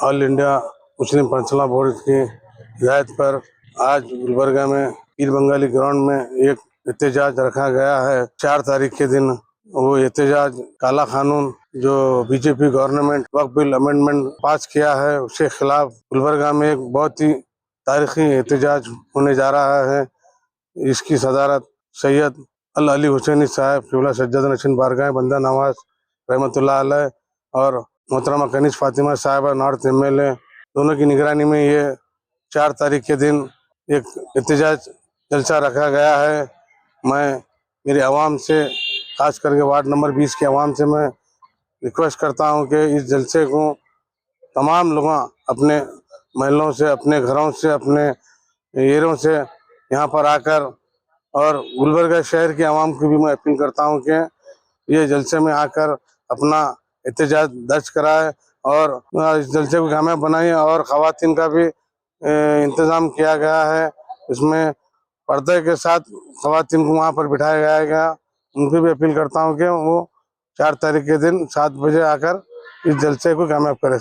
All India Muslim panchayat board की हिदायत पर आज गुलबर्गा में पीर बंगाली ग्राउंड में एक एहतजाज रखा गया है। 4 तारीख के दिन वो एहतजाज काला कानून जो बीजेपी गवर्नमेंट वक्फ बिल अमेंडमेंट पास किया है उसके खिलाफ गुलबर्गा में एक बहुत ही तारीखी एहतजाज होने जा रहा है। इसकी सदारत सैयद अल अली हुसैनी साहब किबला सज्जद नशीन बारगाह बंदा नवाज रहमतुल्लाह अलैह और मोहतरमा कनीज फातिमा साहबा नॉर्थ एमएलए दोनों की निगरानी में ये 4 तारीख के दिन एक एहतजाज जलसा रखा गया है। मैं मेरी आवाम से, खास करके वार्ड नंबर 20 के आवाम से मैं रिक्वेस्ट करता हूँ कि इस जलसे को तमाम लोग अपने महलों से, अपने घरों से, अपने एरियों से यहाँ पर आकर, और गुलबर्गा शहर की आवाम को भी मैं अपील करता हूँ कि ये जलसे में आकर अपना एहतजाज दर्ज कराए और इस जलसे को कामयाब बनाए। और ख़वातीन का भी इंतज़ाम किया गया है, इसमें पर्दे के साथ ख़वातीन को वहाँ पर बिठाया गया। उनकी भी अपील करता हूँ कि वो 4 तारीख के दिन 7 बजे आकर इस जलसे को कामयाब करें।